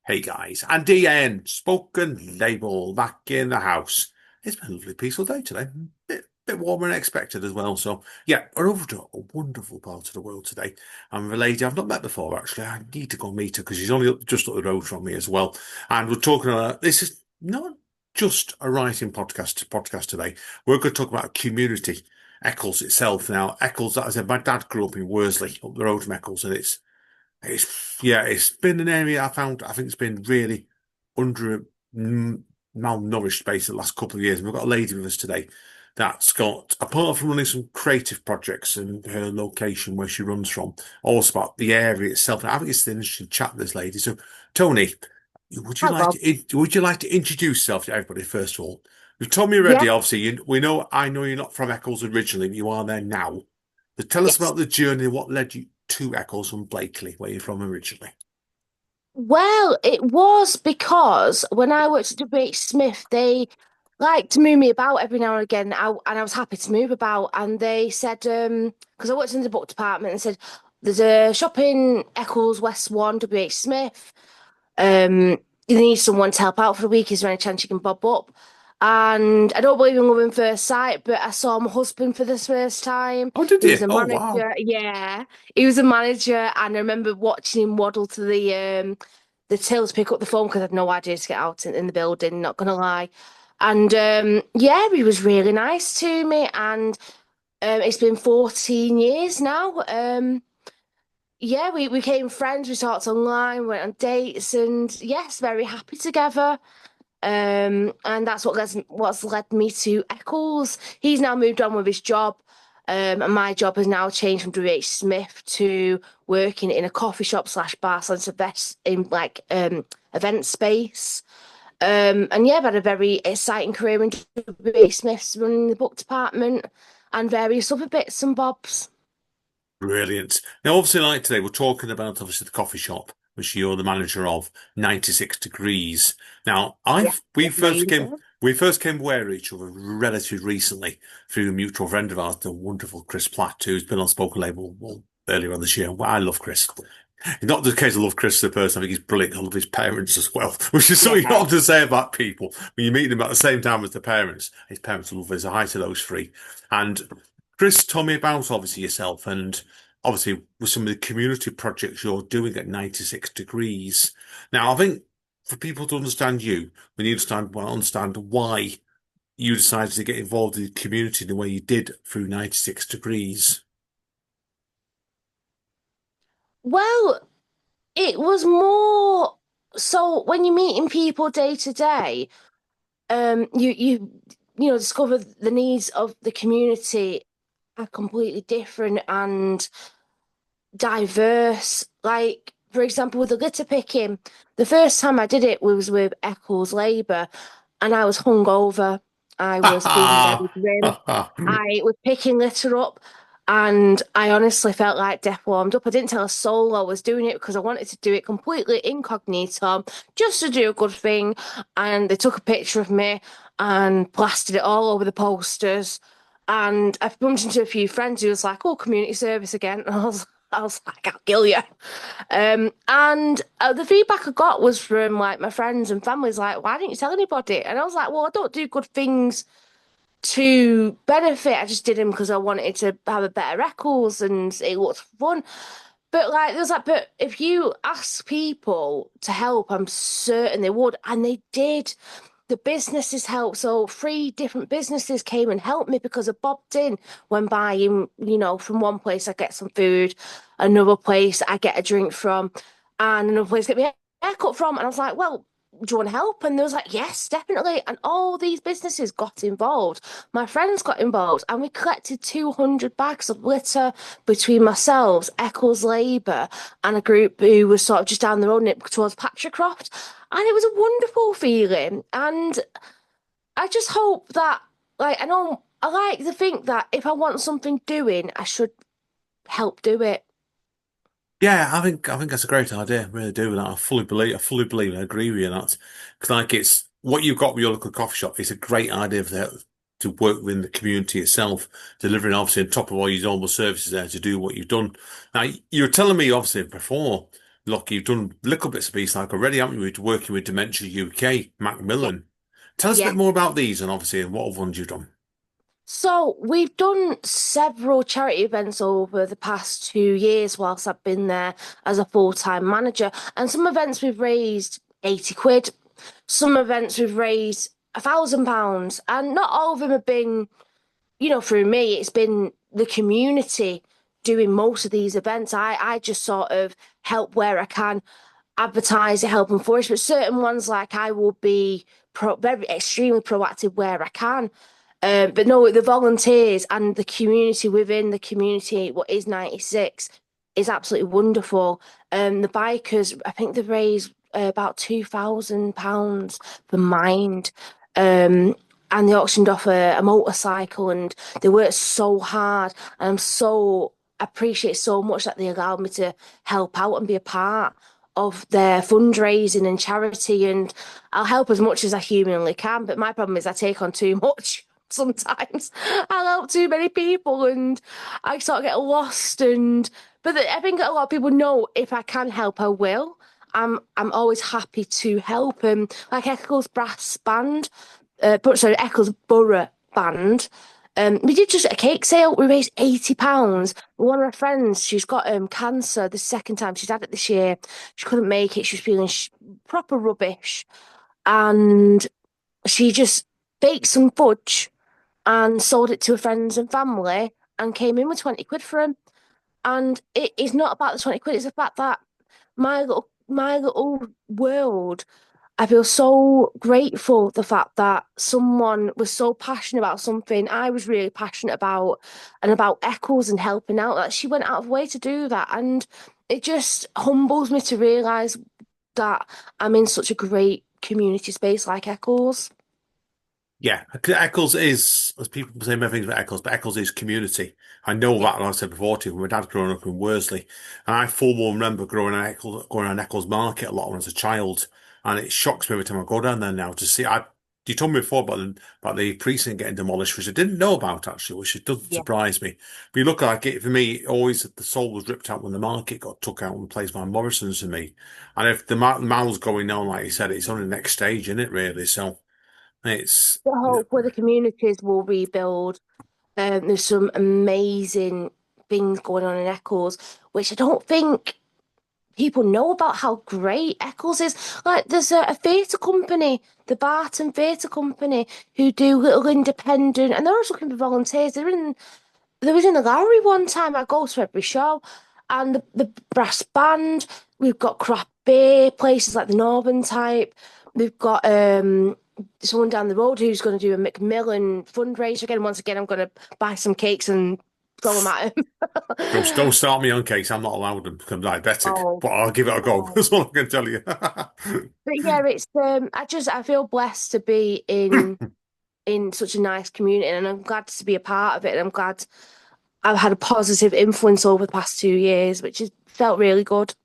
Hey guys, and DN, spoken label back in the house. It's been a lovely peaceful day today. Bit warmer than expected as well. So yeah, we're over to a wonderful part of the world today. I'm with a lady I've not met before actually. I need to go meet her because she's only just up the road from me as well. And we're talking about this is not just a writing podcast today. We're going to talk about a community, Eccles itself. Now, Eccles, as I said, my dad grew up in Worsley, up the road from Eccles, and it's been an area I think it's been really under malnourished basically the last couple of years. And we've got a lady with us today that's got, apart from running some creative projects in her location where she runs from, also about the area itself. And I think it's an interesting chat with this lady. So, Tony, Hello. would you like to introduce yourself to everybody first of all? You've told me Yeah, already, obviously, I know you're not from Eccles originally, but you are there now. So tell us yes. about the journey, what led you to Eccles from Blakely, where you're from originally. Well, it was because when I worked at WH Smith, they liked to move me about every now and again, and I was happy to move about. And they said, because I worked in the book department, and said, "There's a shop in Eccles West One, WH Smith. Um, you need someone to help out for the week. Is there any chance you can bob up?" And I don't believe in love at first sight, but I saw my husband for the first time. Oh, did He was you? a Oh, wow. manager. Yeah, he was a manager, and I remember watching him waddle to the till to pick up the phone because I had no idea to get out in the building. Not gonna lie, and yeah, he was really nice to me, and it's been 14 years now. Yeah, we became friends. We talked online, went on dates, and yes, very happy together. And that's what's led me to Eccles. He's now moved on with his job, and my job has now changed from WH Smith to working in a coffee shop slash bar, so it's a best in like event space. And yeah, I've had a very exciting career in WH Smith's running the book department and various other bits and bobs. Brilliant. Now, obviously, like today, we're talking about obviously the coffee shop, which you're the manager of, 96 Degrees. Now, Yeah, we first came aware of each other relatively recently through a mutual friend of ours, the wonderful Chris Platt, who's been on Spoken Label well, earlier on this year. Well, I love Chris. Not the case I love Chris as a person, I think he's brilliant. I love his parents as well, which is something you yeah. have to say about people. When you meet them at the same time as the parents, his parents love his hi to those three. And Chris told me about obviously yourself and obviously with some of the community projects you're doing at 96 Degrees. Now, I think for people to understand you, we need to understand why you decided to get involved in the community the way you did through 96 Degrees. Well, it was more so when you're meeting people day to day, you discover the needs of the community are completely different and diverse. Like, for example, with the litter picking, the first time I did it was with Eccles Labour, and I was hungover. I was being very grim. I was picking litter up, and I honestly felt like death warmed up. I didn't tell a soul I was doing it because I wanted to do it completely incognito, just to do a good thing. And they took a picture of me and plastered it all over the posters. And I bumped into a few friends who was like, "Oh, community service again." And I was like, "I'll kill you." And the feedback I got was from like my friends and families, like, "Why didn't you tell anybody?" And I was like, "Well, I don't do good things to benefit. I just did them because I wanted to have a better records and it looked fun." But like, there's like, but if you ask people to help, I'm certain they would, and they did. The businesses helped. So three different businesses came and helped me because I bobbed in when buying, from one place I get some food, another place I get a drink from, and another place get me a haircut from. And I was like, well, do you want to help? And they was like, yes, definitely. And all these businesses got involved. My friends got involved, and we collected 200 bags of litter between myself, Eccles Labour, and a group who was sort of just down the road towards Patricroft. And it was a wonderful feeling. And I just hope that, like, I know I like to think that if I want something doing, I should help do it. Yeah, I think that's a great idea. I really do. And I fully believe, and agree with you on that. Because like it's what you've got with your local coffee shop. It's a great idea for that to work within the community itself, delivering obviously on top of all your normal services there to do what you've done. Now you were telling me obviously before Look, you've done little bits of pieces like already, haven't you? With working with Dementia UK, Yeah. Macmillan. Tell us a Yeah. bit more about these and obviously what other ones you've done. So we've done several charity events over the past 2 years whilst I've been there as a full-time manager. And some events we've raised 80 quid, some events we've raised £1,000, and not all of them have been, through me. It's been the community doing most of these events. I just sort of help where I can, advertise it, help and flourish. But certain ones, like I will be very extremely proactive where I can. But no, the volunteers and the community within the community, what is 96, is absolutely wonderful. The bikers, I think they've raised about £2,000 for Mind. And they auctioned off a motorcycle, and they worked so hard. And I'm so appreciate so much that they allowed me to help out and be a part of their fundraising and charity. And I'll help as much as I humanly can. But my problem is I take on too much sometimes. I help too many people and I sort of get lost. And I think a lot of people know if I can help, I will. I'm always happy to help them. Like Eccles Brass Band, but sorry, Eccles Borough Band. We did just a cake sale. We raised £80. One of her friends, she's got cancer the second time she's had it this year. She couldn't make it. She was feeling proper rubbish, and she just baked some fudge and sold it to her friends and family, and came in with 20 quid for him. And it is not about the 20 quid. It's the fact that my little world, I feel so grateful the fact that someone was so passionate about something I was really passionate about, and about Eccles and helping out, that she went out of her way to do that. And it just humbles me to realise that I'm in such a great community space like Eccles. Yeah, Eccles is, as people say many things about Eccles, but Eccles is community. I know Yeah. that, like I said before to you, my dad growing up in Worsley, and I full well remember going on Eccles Market a lot when I was a child, and it shocks me every time I go down there now to see. You told me before about the precinct getting demolished, which I didn't know about actually, which it doesn't Yeah. surprise me. But you look like it for me, always the soul was ripped out when the market got took out and replaced by Morrison's to me. And if the miles going on, like you said, it's on the next stage, isn't it? Really, so. It's The hope where the communities will rebuild. There's some amazing things going on in Eccles, which I don't think people know about how great Eccles is. Like, there's a theatre company, the Barton Theatre Company, who do little independent, and they're always looking for volunteers. There was in the gallery one time. I go to every show, and the brass band. We've got craft beer places like the Northern Type. We've got someone down the road who's going to do a Macmillan fundraiser again. Once again, I'm going to buy some cakes and throw them at him. don't start me on cakes. I'm not allowed them because I'm diabetic, Oh, but I'll give it a go. oh. That's all I can tell you. But yeah, it's I feel blessed to be in such a nice community, and I'm glad to be a part of it, and I'm glad I've had a positive influence over the past 2 years, which has felt really good.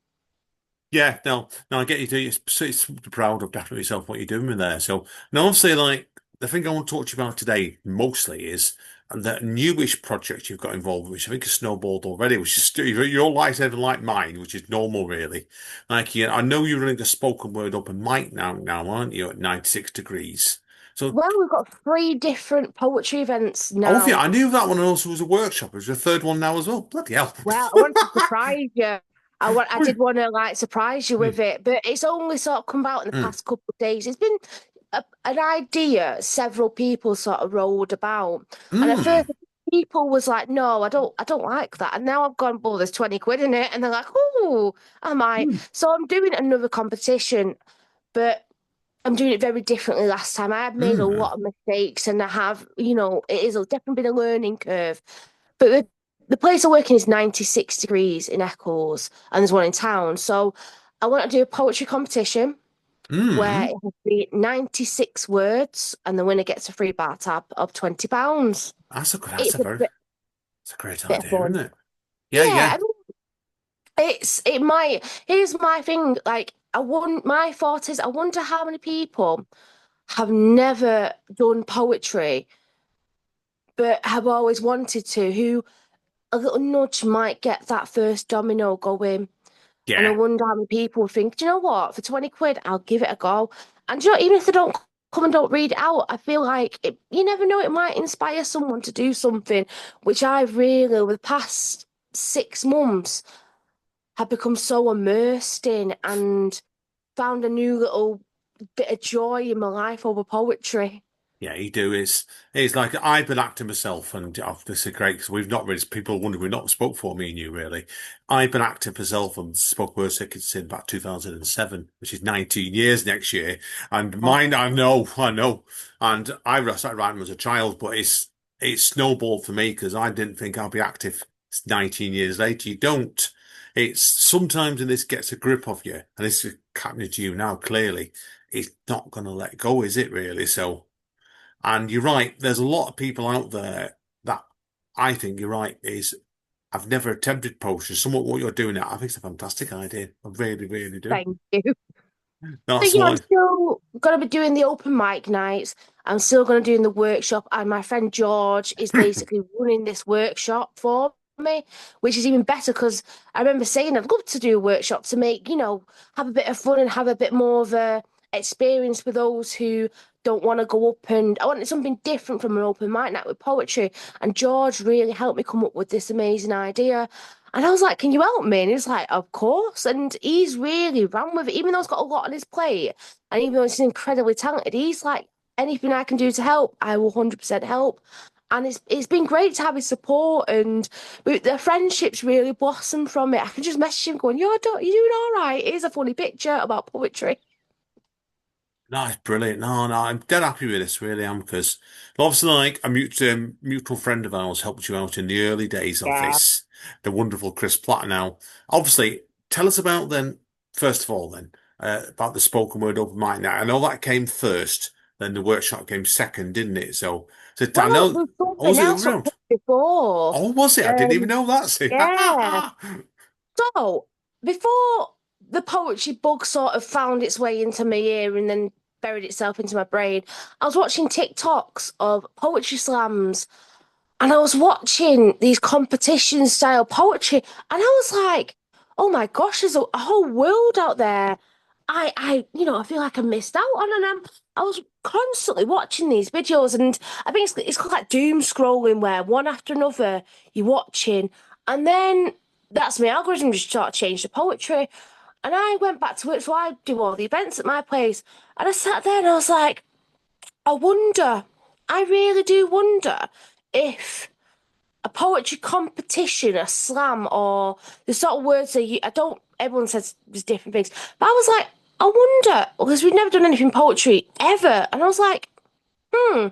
Yeah, no, I get you. It's proud of definitely yourself what you're doing with there. So now, obviously, like the thing I want to talk to you about today mostly is that newish project you've got involved with, which I think has snowballed already, which is still your life's ever like mine, which is normal, really. Like, yeah, I know you're running a spoken word open mic now, aren't you? At 96 degrees. So, Well, we've got 3 different poetry events oh yeah, now. I knew that one also was a workshop. There's a third one now as well. Bloody hell. Well, I want to surprise you. I did want to like surprise you with it, but it's only sort of come out in the Mm, past couple of days. It's been an idea several people sort of rolled about, and at mm, first people was like, "No, I don't like that." And now I've gone, "Well, there's 20 quid in it," and they're like, "Oh, I might." mm, So I'm doing another competition, but I'm doing it very differently last time. I have made a mm. lot of mistakes, and I have, it is definitely been a learning curve. But the place I work in is 96 degrees in Eccles, and there's one in town. So I want to do a poetry competition where Mm. it will be 96 words, and the winner gets a free bar tab of £20. That's It's a a very, it's a great bit of idea, isn't fun. it? Yeah, Yeah, yeah. I mean, it might. Here's my thing. Like, my thought is, I wonder how many people have never done poetry, but have always wanted to, who a little nudge might get that first domino going. And I Yeah. wonder how many people would think, do you know what? For 20 quid, I'll give it a go. And do you know, even if they don't come and don't read it out, I feel like you never know, it might inspire someone to do something, which I really, over the past 6 months, have become so immersed in and found a new little bit of joy in my life over poetry. Yeah, you do. It's like I've been acting myself, and this is great because we've not really. People wonder we've not spoke for me and you really. I've been acting myself and spoke word tickets in about 2007, which is 19 years next year. And Yeah. mine, I know. And I started writing as a child, but it's snowballed for me because I didn't think I'd be active. It's 19 years later. You don't. It's sometimes, and this gets a grip of you, and this is happening to you now. Clearly, it's not going to let go, is it? Really? So. And you're right, there's a lot of people out there that I think you're right is I've never attempted poetry. Somewhat what you're doing now, I think it's a fantastic idea. I really, really do. Thank you. So That's yeah, I'm why. still gonna be doing the open mic nights. I'm still gonna do the workshop, and my friend George is basically running this workshop for me, which is even better because I remember saying I'd love to do a workshop to make, have a bit of fun and have a bit more of a experience with those who don't want to go up, and I wanted something different from an open mic night with poetry. And George really helped me come up with this amazing idea. And I was like, can you help me? And he's like, of course. And he's really ran with it, even though he's got a lot on his plate. And even though he's incredibly talented, he's like, anything I can do to help, I will 100% help. And it's been great to have his support, and the friendships really blossomed from it. I can just message him going, you doing all right? Here's a funny picture about poetry. No, it's brilliant. No, I'm dead happy with this, really am, because obviously, like a mutual friend of ours helped you out in the early days of Yeah. this, the wonderful Chris Platt. Now, obviously, tell us about then, first of all, then, about the spoken word open mic night. I know that came first, then the workshop came second, didn't it? So I Well, know, there's oh, was something it else up around? before. Oh, was it? I didn't even Um, know that. See, yeah. So, before the poetry bug sort of found its way into my ear and then buried itself into my brain, I was watching TikToks of poetry slams, and I was watching these competition style poetry, and I was like, oh my gosh, there's a whole world out there. I feel like I missed out on, and I was constantly watching these videos, and I think it's called like doom scrolling, where one after another you're watching, and then that's my algorithm just sort of changed to poetry, and I went back to work, so I do all the events at my place, and I sat there and I was like, I wonder, I really do wonder if a poetry competition, a slam, or the sort of words that I don't, everyone says there's different things, but I was like, I wonder, because we've never done anything poetry ever. And I was like, hmm.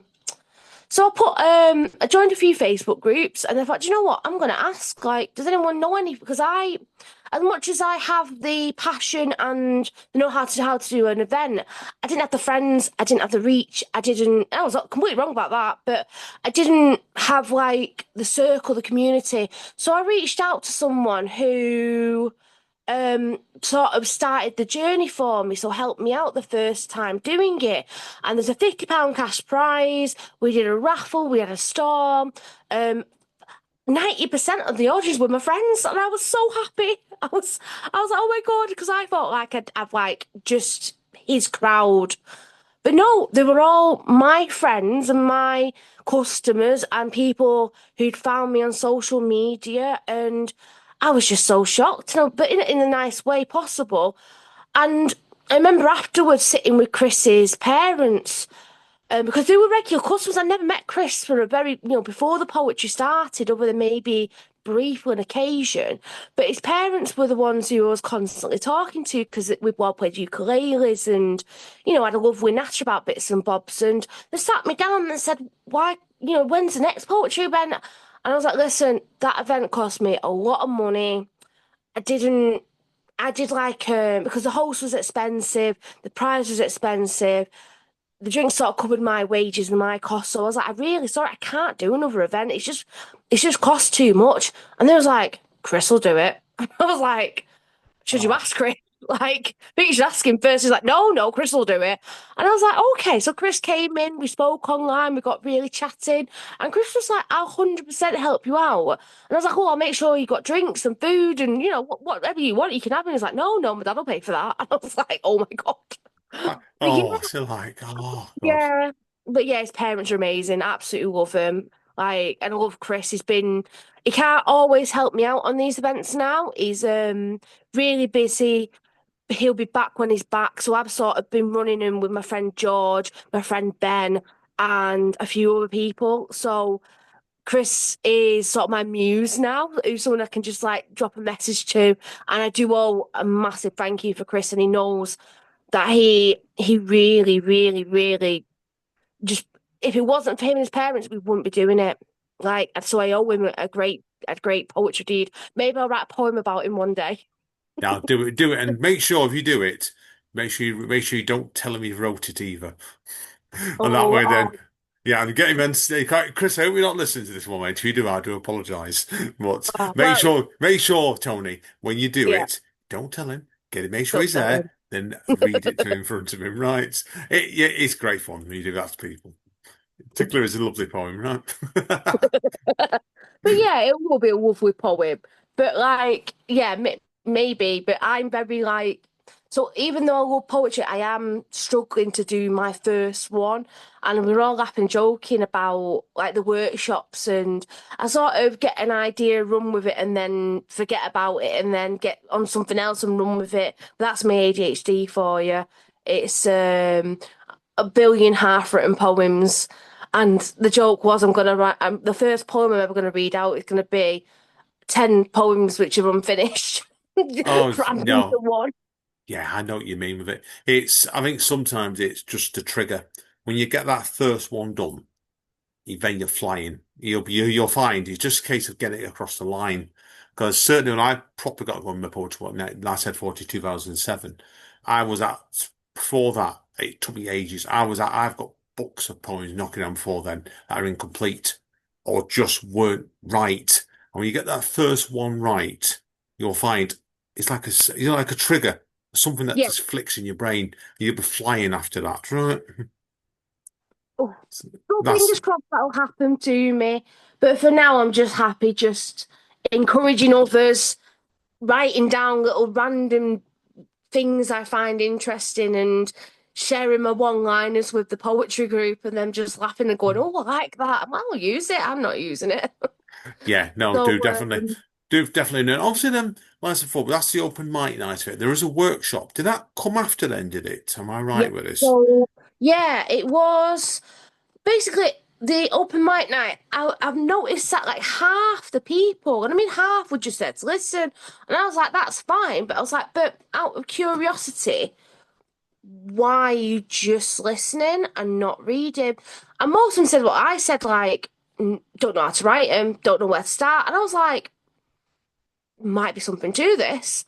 So I joined a few Facebook groups, and I thought, do you know what? I'm gonna ask, like, does anyone know any? Because as much as I have the passion and the know how to do an event, I didn't have the friends, I didn't have the reach, I was completely wrong about that, but I didn't have like the circle, the community. So I reached out to someone who sort of started the journey for me, so helped me out the first time doing it. And there's a £50 cash prize. We did a raffle, we had a storm. 90% of the audience were my friends, and I was so happy. I was like, oh my God, because I thought like I'd have like just his crowd. But no, they were all my friends and my customers and people who'd found me on social media, and I was just so shocked, but in a nice way possible. And I remember afterwards sitting with Chris's parents, because they were regular customers. I never met Chris for a very, before the poetry started, other than maybe briefly an occasion. But his parents were the ones who I was constantly talking to because we've all played ukuleles and, had a lovely natter about bits and bobs. And they sat me down and said, why, when's the next poetry event? And I was like, listen, that event cost me a lot of money. I didn't. I did like because the host was expensive, the prize was expensive, the drinks sort of covered my wages and my costs. So I was like, I really sorry, I can't do another event. It's just cost too much. And they was like, Chris will do it. I was like, should you Oh, ask Chris? Like, I think you should ask him first. He's like, no, no, Chris will do it. And I was like, okay. So Chris came in, we spoke online, we got really chatting. And Chris was like, I'll 100% help you out. And I was like, oh, I'll make sure you got drinks and food and, whatever you want, you can have. And he's like, no, no, my dad will pay for that. And I was like, oh my God. But yeah, Oh, I feel like, oh God. yeah. But yeah, his parents are amazing. Absolutely love him. Like, and I love Chris. He can't always help me out on these events now. He's really busy. He'll be back when he's back. So I've sort of been running him with my friend George, my friend Ben, and a few other people. So Chris is sort of my muse now, who's someone I can just like drop a message to. And I do owe a massive thank you for Chris, and he knows that he really, really, really just if it wasn't for him and his parents, we wouldn't be doing it. Like, and so I owe him a great poetry deed. Maybe I'll write a poem about him one day. Now do it, and make sure if you do it, make sure you don't tell him you wrote it either. And that Oh, way, then, yeah, and get him and say, Chris, I hope you're not listening to this one, mate. If you do, I do apologise. But well, make sure, Tony, when you do yeah, it, don't tell him. Get him, make sure don't he's tell there, him. then read it to him in front of him, right? Yeah, it's great fun when you do that to people. Tickler is a lovely poem, right? But yeah, it will be a lovely poem. But like, yeah, maybe. But I'm very like, so even though I love poetry, I am struggling to do my first one. And we're all laughing, joking about like the workshops, and I sort of get an idea, run with it, and then forget about it, and then get on something else and run with it. That's my ADHD for you. It's a billion half-written poems. And the joke was, I'm gonna write the first poem I'm ever gonna read out is gonna be 10 poems which are unfinished, Oh, crammed into no. one. Yeah, I know what you mean with it. I think sometimes it's just a trigger. When you get that first one done, then you're flying. You'll find it's just a case of getting it across the line. Because certainly when I properly got going with my poetry, I said 2007, I was at, before that, it took me ages. I've got books of poems knocking on before then that are incomplete or just weren't right. And when you get that first one right, you'll find it's like like a trigger, something that Yeah. just flicks in your brain. You'll be flying after that, right? Oh, well, That's fingers crossed that'll happen to me. But for now, I'm just happy, just encouraging others, writing down little random things I find interesting and sharing my one-liners with the poetry group and them just laughing and going, oh, I like that. I'll use it. I'm not using it. Yeah, no, So, do definitely know. Obviously, then, like I said before, but that's the open mic night of it. There is a workshop. Did that come after then? Did it? Am I yeah. right with this? So, yeah, it was basically the open mic night. I've noticed that like half the people, and I mean half would just said to listen, and I was like, that's fine. But I was like, but out of curiosity, why are you just listening and not reading? And most of them said what I said, like, don't know how to write them, don't know where to start. And I was like, might be something to this.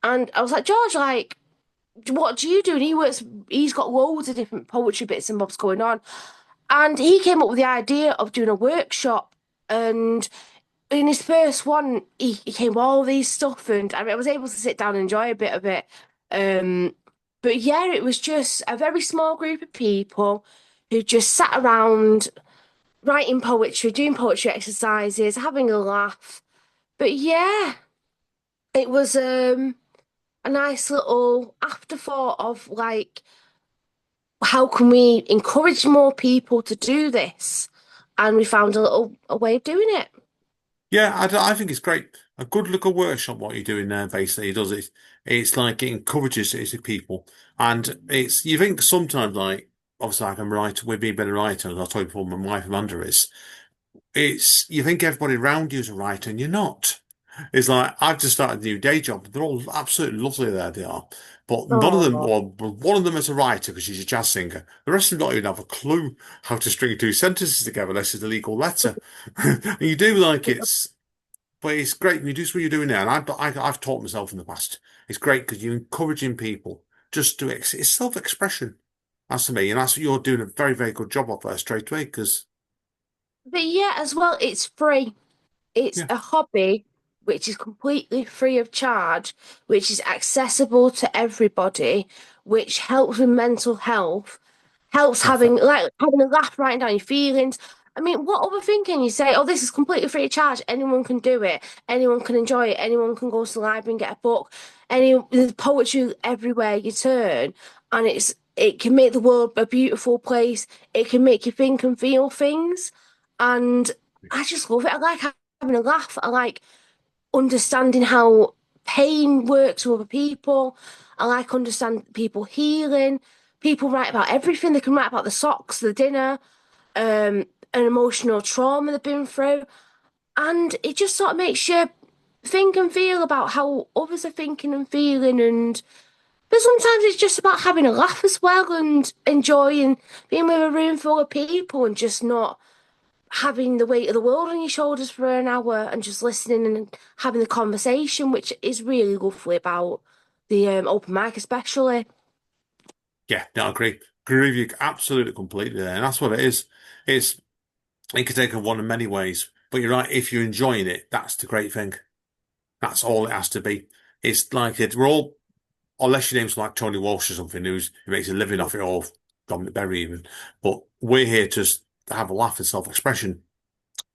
And I was like, George, like, what do you do? And he's got loads of different poetry bits and bobs going on. And he came up with the idea of doing a workshop. And in his first one, he came with all these stuff. And I mean, I was able to sit down and enjoy a bit of it. Um, but yeah, it was just a very small group of people who just sat around writing poetry, doing poetry exercises, having a laugh. But yeah, it was a nice little afterthought of like, how can we encourage more people to do this? And we found a way of doing it. Yeah, I think it's great. A good little workshop, what you're doing there, basically, does it. It's like it encourages it people. And you think sometimes, like, obviously, I can write, with me being a writer, as I told you before, my wife Amanda is, you think everybody around you is a writer, and you're not. It's like I've just started a new day job. They're all absolutely lovely there they are. But none of them, Oh, or one of them is a writer because she's a jazz singer. The rest of them don't even have a clue how to string two sentences together unless it's a legal letter. And you do like but it's great when you do what you're doing now. And I've taught myself in the past. It's great because you're encouraging people just to, it's self-expression. That's to me. And that's what you're doing a very, very good job of there straight away because, but yeah, as well, it's free. It's yeah. a hobby which is completely free of charge, which is accessible to everybody, which helps with mental health, helps Perfect. having a laugh, writing down your feelings. I mean, what other thing can you say? Oh, this is completely free of charge. Anyone can do it. Anyone can enjoy it. Anyone can go to the library and get a book. There's poetry everywhere you turn, and it can make the world a beautiful place. It can make you think and feel things, and I just love it. I like having a laugh. I like understanding how pain works with other people. I like understand people healing. People write about everything. They can write about the socks, the dinner, an emotional trauma they've been through. And it just sort of makes you think and feel about how others are thinking and feeling. But sometimes it's just about having a laugh as well and enjoying being with a room full of people and just not having the weight of the world on your shoulders for an hour and just listening and having the conversation, which is really lovely about the open mic, especially. Yeah, no, I agree. Agree with you absolutely completely there. And that's what it is. It's it can take one in many ways. But you're right, if you're enjoying it, that's the great thing. That's all it has to be. It's like it. We're all, unless your name's like Tony Walsh or something, who makes a living off it, or Dominic Berry even. But we're here to have a laugh and self-expression.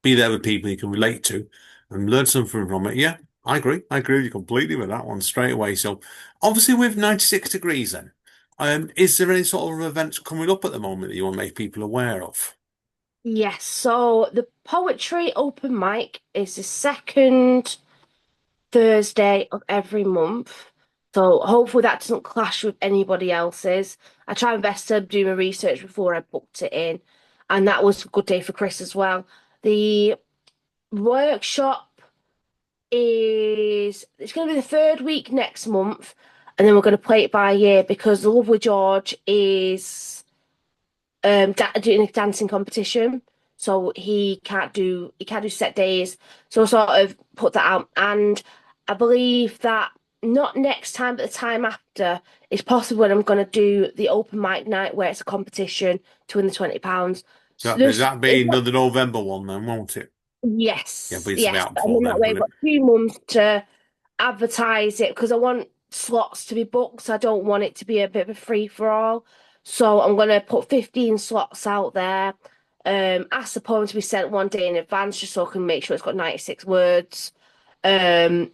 Be there with people you can relate to and learn something from it. Yeah, I agree. I agree with you completely with that one straight away. So obviously with 96 degrees then, is there any sort of events coming up at the moment that you want to make people aware of? Yes, so the poetry open mic is the second Thursday of every month. So hopefully that doesn't clash with anybody else's. I try my best to do my research before I booked it in. And that was a good day for Chris as well. The workshop is it's going to be the third week next month, and then we're going to play it by ear because the Lovely George is doing a dancing competition, so he can't do set days. So sort of put that out, and I believe that not next time, but the time after is possible when I'm going to do the open mic night where it's a competition to win the £20. So there's That'd be it's another November one then, won't it? Yeah, Yes, but it's yes. about And before then that then, way I've brilliant. got 2 months to advertise it because I want slots to be booked. So I don't want it to be a bit of a free for all. So I'm gonna put 15 slots out there. Ask the poem to be sent one day in advance just so I can make sure it's got 96 words. And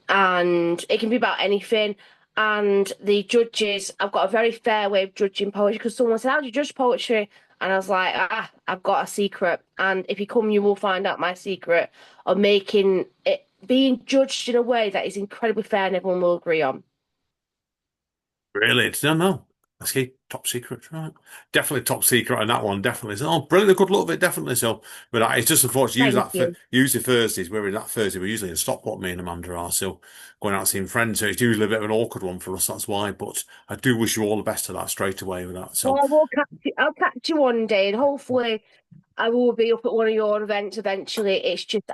it can be about anything. And the judges, I've got a very fair way of judging poetry because someone said, "How do you judge poetry?" And I was like, I've got a secret. And if you come, you will find out my secret of making it being judged in a way that is incredibly fair and everyone will agree on. Really? No, no. Let's keep top secret, right? Definitely top secret on that one, definitely. So, oh, brilliant. Good luck with it, definitely. So, but it's just unfortunate. Thank you. Usually Thursdays, we're that Thursday, we're usually in Stockport, me and Amanda are. So, going out seeing friends. So, it's usually a bit of an awkward one for us. That's why. But I do wish you all the best of that straight away with that. Well, So, I will catch you. I'll catch you one day, and hopefully, I will be up at one of your events eventually. It's just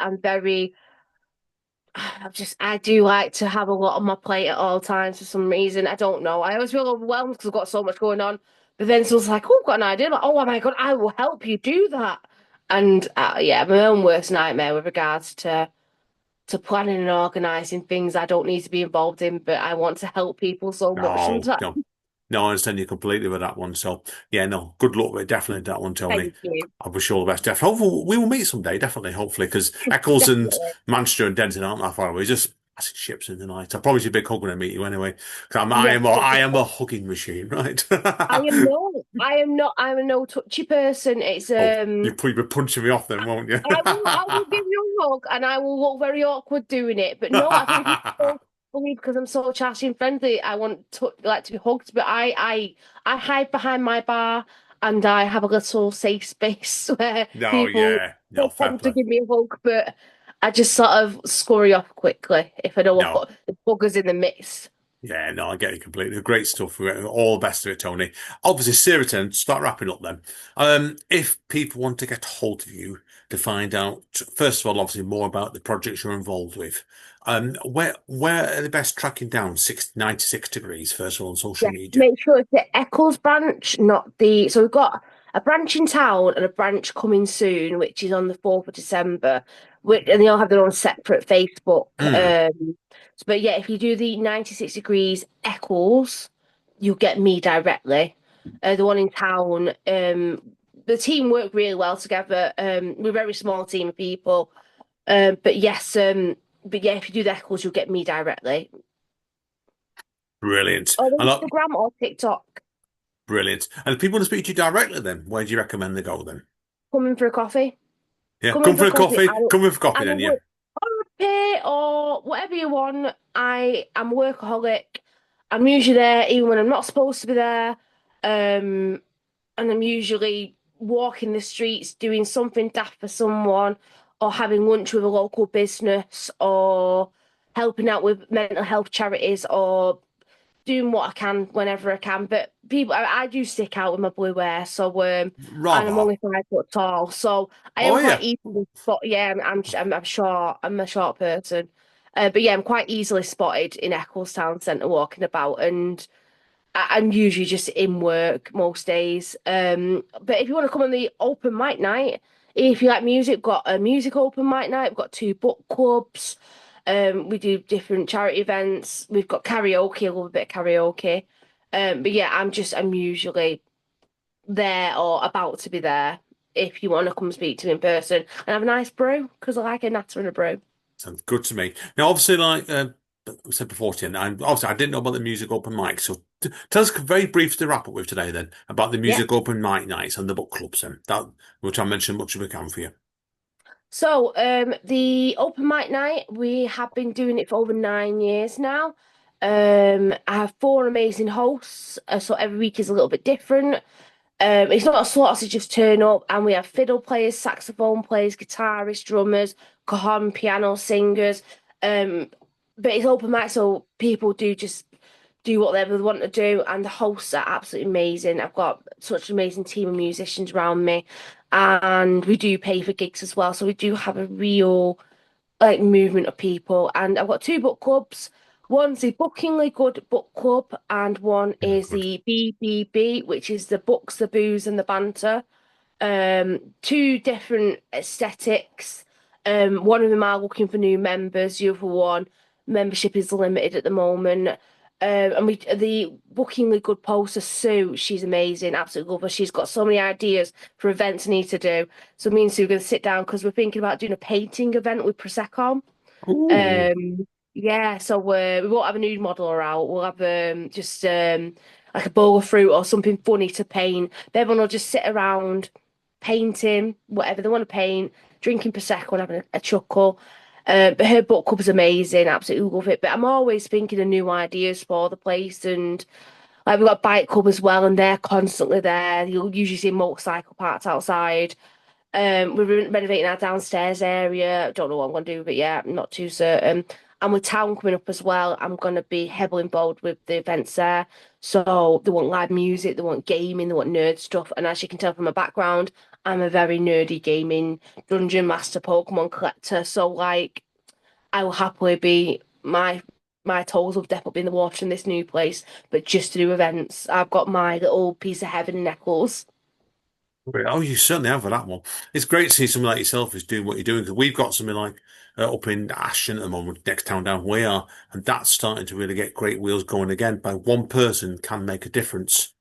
I do like to have a lot on my plate at all times for some reason. I don't know. I always feel overwhelmed because I've got so much going on. But then someone's like, "Oh, I've got an idea." Like, "Oh my God, I will help you do that." And yeah, my own worst nightmare with regards to planning and organizing things I don't need to be involved in, but I want to help people so much no, sometimes. no. No, I understand you completely with that one. So, yeah, no, good luck with it. Definitely that one, Tony. Thank you. I wish you all the best. Definitely. Hopefully, we will meet someday, definitely, hopefully, because Eccles and Definitely. Manchester and Denton aren't that far away. Just passing ships in the night. I promise you a big hug when I meet you anyway. 'Cause Yes, I am a hugging machine, right? I'm a no touchy person. It's Oh, you'll be punching me off then, won't you? I will give you a hug and I will look very awkward doing it. But no, I think people believe because I'm so chatty and friendly, I want to like to be hugged. But I hide behind my bar and I have a little safe space where No, people yeah. No, don't fair want to play. give me a hug, but I just sort of scurry off quickly if I know No. the bugger's in the midst. Yeah, no, I get you completely. Great stuff. All the best of it, Tony. Obviously, Siriton, start wrapping up then. If people want to get hold of you to find out, first of all, obviously more about the projects you're involved with, where are the best tracking down 96 degrees, first of all, on social Yeah, media? make sure it's the Eccles branch, not the. So we've got a branch in town and a branch coming soon, which is on the 4th of December. And they all have their own separate Facebook. Hmm. But yeah, if you do the 96 degrees Eccles, you'll get me directly. The one in town, the team work really well together. We're a very small team of people. But yes, but yeah, if you do the Eccles, you'll get me directly. Brilliant. Or And Instagram or TikTok. brilliant. And if people want to speak to you directly, then where do you recommend they go then? Come in for a coffee. Yeah, Come in come for for a a coffee. coffee. Come in for coffee I'm a then, yeah. work or a pay or whatever you want. I'm a workaholic. I'm usually there even when I'm not supposed to be there. Um, and I'm usually walking the streets doing something daft for someone or having lunch with a local business or helping out with mental health charities or doing what I can whenever I can. But I do stick out with my blue hair, so and I'm Rather. only 5 foot tall, so I Oh am quite yeah. easily spot. Yeah, I'm short. I'm a short person, but yeah, I'm quite easily spotted in Eccles Town Centre walking about, and I'm usually just in work most days. But if you want to come on the open mic night, if you like music, we've got a music open mic night. We've got two book clubs. We do different charity events. We've got karaoke, a little bit of karaoke. But yeah, I'm usually there or about to be there if you want to come speak to me in person and have a nice brew because I like a natter and a brew. Sounds good to me. Now, obviously, like we said before, Tim, obviously I didn't know about the music open mic. So tell us very briefly to wrap up with today then about the Yeah. music open mic nights and the book clubs then. That we'll try and mention much as we can for you. So, the open mic night, we have been doing it for over 9 years now. I have four amazing hosts, so every week is a little bit different. It's not a slot to just turn up, and we have fiddle players, saxophone players, guitarists, drummers, cajon, piano singers. Um, but it's open mic, so people do just do whatever they want to do, and the hosts are absolutely amazing. I've got such an amazing team of musicians around me, and we do pay for gigs as well, so we do have a real like movement of people. And I've got two book clubs. One's the Bookingly Good Book Club, and one Yeah, is good. the BBB, which is the books, the booze, and the banter. Two different aesthetics. One of them are looking for new members. The other one, membership is limited at the moment. And the Bookingly Good poster, Sue, she's amazing, absolutely love her. She's got so many ideas for events I need to do. So me and Sue are going to sit down because we're thinking about doing a painting event with Prosecco. Ooh, Yeah, so we won't have a nude model out. We'll have just like a bowl of fruit or something funny to paint. But everyone will just sit around painting whatever they want to paint, drinking prosecco and having a chuckle. But her book club is amazing, absolutely love it. But I'm always thinking of new ideas for the place, and like we've got a bike club as well, and they're constantly there. You'll usually see motorcycle parks outside. We're renovating our downstairs area. Don't know what I'm going to do with it yet. I'm not too certain. And with town coming up as well, I'm going to be heavily involved with the events there. So they want live music, they want gaming, they want nerd stuff. And as you can tell from my background, I'm a very nerdy gaming dungeon master, Pokemon collector. So like, I will happily be my toes will definitely be in the water in this new place, but just to do events. I've got my little piece of heaven in Eccles. great. Oh, you certainly have for that one. It's great to see someone like yourself who's doing what you're doing because we've got something like up in Ashton at the moment, next town down we are, and that's starting to really get great wheels going again. By one person can make a difference.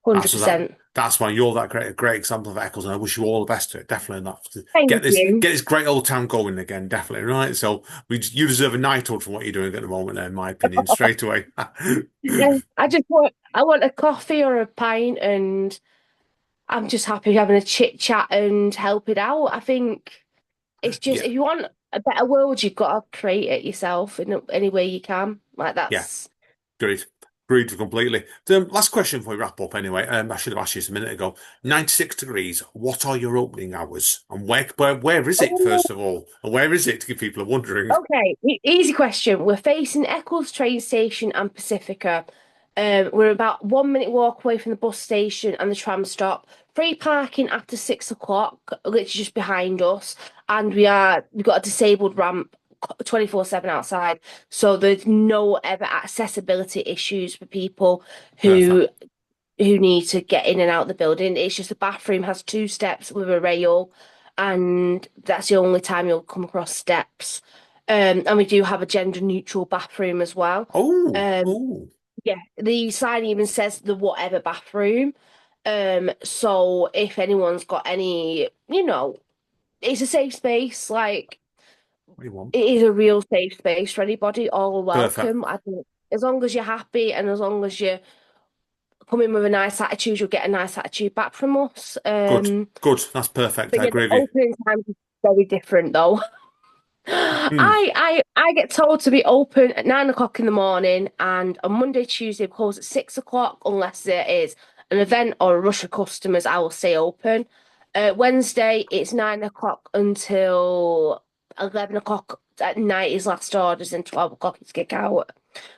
That's that. 100%. That's why you're that great example of Eccles, and I wish you all the best to it. Definitely enough to Thank you. get this great old town going again. Definitely right. So you deserve a knighthood for what you're doing at the moment. In my opinion, straight away. Yeah, I want a coffee or a pint and I'm just happy having a chit chat and help it out. I think it's just Yeah, if you want a better world, you've got to create it yourself in any way you can. Like yeah, that's great. Agreed completely. Last question before we wrap up. Anyway, I should have asked you this a minute ago. 96 degrees. What are your opening hours, and where is it oh, first of all, and where is it? If people are wondering. okay. Easy question. We're facing Eccles train station and Pacifica. We're about 1 minute walk away from the bus station and the tram stop. Free parking after 6 o'clock, literally just behind us, and we've got a disabled ramp 24/7 outside, so there's no ever accessibility issues for people who Perfect. who need to get in and out of the building. It's just the bathroom has two steps with a rail, and that's the only time you'll come across steps. And we do have a gender neutral bathroom as well. Oh, Um, oh, yeah, the sign even says the whatever bathroom. So if anyone's got any, it's a safe space. Like what do you want? it is a real safe space for anybody. All Perfect. welcome. I think as long as you're happy and as long as you come in with a nice attitude, you'll get a nice attitude back from us. Good, good. That's perfect. But I yeah, the agree with you. opening times is very different though. Hmm. I get told to be open at 9 o'clock in the morning, and on Monday, Tuesday, we close at 6 o'clock unless there is an event or a rush of customers. I will stay open. Wednesday, it's 9 o'clock until 11 o'clock at night is last orders, and 12 o'clock is kick out.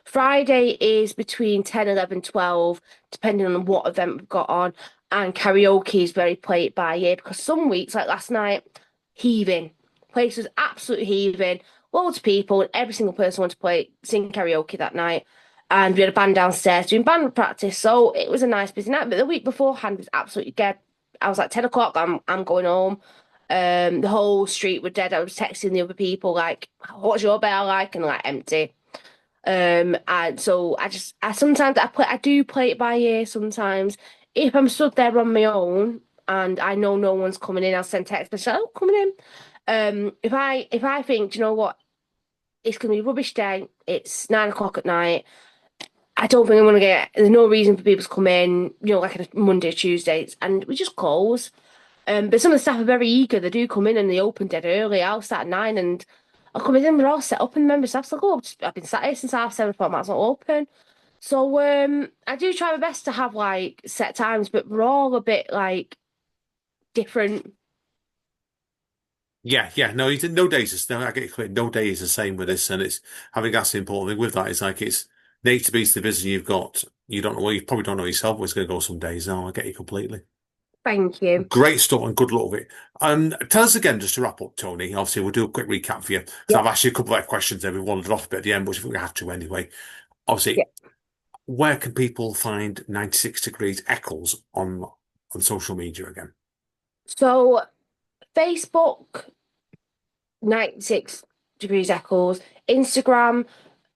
Friday is between 10, 11, 12, depending on what event we've got on. And karaoke is very play it by ear because some weeks, like last night, heaving. Place was absolutely heaving. Loads of people, and every single person wanted to sing karaoke that night. And we had a band downstairs doing band practice, so it was a nice busy night. But the week beforehand was absolutely dead. I was like 10 o'clock. I'm going home. The whole street were dead. I was texting the other people like, "What's your bell like?" And like empty. And so I sometimes I do play it by ear sometimes. If I'm stood there on my own and I know no one's coming in, I'll send text message, "Oh, coming in." If I think, "Do you know what, it's gonna be a rubbish day. It's 9 o'clock at night. I don't think I'm gonna get. There's no reason for people to come in. Like on a Monday, Tuesday, and we just close." But some of the staff are very eager. They do come in and they open dead early. I'll start at 9 and I'll come in and we're all set up and the member staff's like, "Oh, I've been sat here since half 7, I might as well open." So I do try my best to have like set times, but we're all a bit like different. Yeah, yeah. No, no days is no. I get it clear. No day is the same with this, and it's I think that's the important thing with that. It's like it's nature beats the vision you've got. You don't know. Well, you probably don't know yourself where it's going to go some days. No, I get you completely. Thank you. Great stuff and good luck with it. Tell us again, just to wrap up, Tony. Obviously, we'll do a quick recap for you because Yeah, I've asked you a couple of questions there. We wandered off a bit at the end, but I think we have to anyway. yeah. Obviously, where can people find 96 Degrees Eccles on social media again? So Facebook, 96 degrees echoes. Instagram,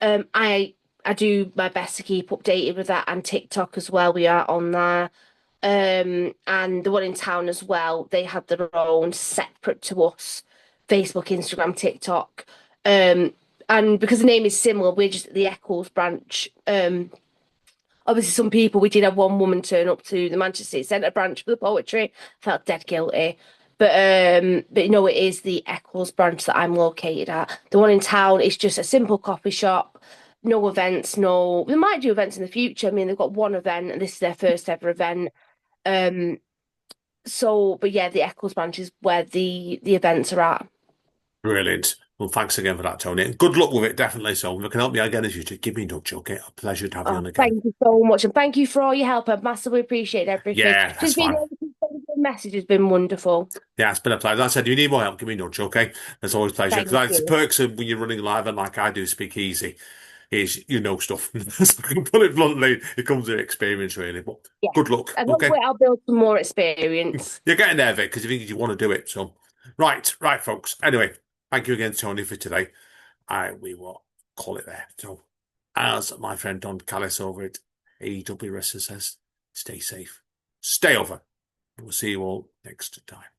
I do my best to keep updated with that, and TikTok as well. We are on there. And the one in town as well, they have their own separate to us Facebook, Instagram, TikTok. And because the name is similar, we're just at the Eccles branch. Obviously, some people, we did have one woman turn up to the Manchester City Centre branch for the poetry. Felt dead guilty. But it is the Eccles branch that I'm located at. The one in town is just a simple coffee shop. No events, no. They might do events in the future. I mean, they've got one event, and this is their first ever event. Um, but yeah, the Eccles branch is where the events are at. Brilliant. Well, thanks again for that, Tony. And good luck with it, definitely. So, if you can help me again as you do, give me a nudge, okay? A pleasure to have you Oh, on again. thank you so much, and thank you for all your help. I massively appreciate everything. Yeah, that's Just being fine. able to send you a message has been wonderful. Yeah, it's been a pleasure. Like I said, if you need more help, give me a nudge, okay? That's always a pleasure. Because Thank like, it's the you. perks of when you're running live and like I do speak easy, is you know stuff. So I can put it bluntly, it comes with experience, really. But Yeah, good luck, and okay? hopefully I'll build some more experience. You're getting there, Vic, because you think you want to do it. So, right, folks. Anyway, thank you again, Tony, for today. We will call it there. So, as my friend Don Callis over at AEW Wrestling says, stay safe, stay over. We'll see you all next time.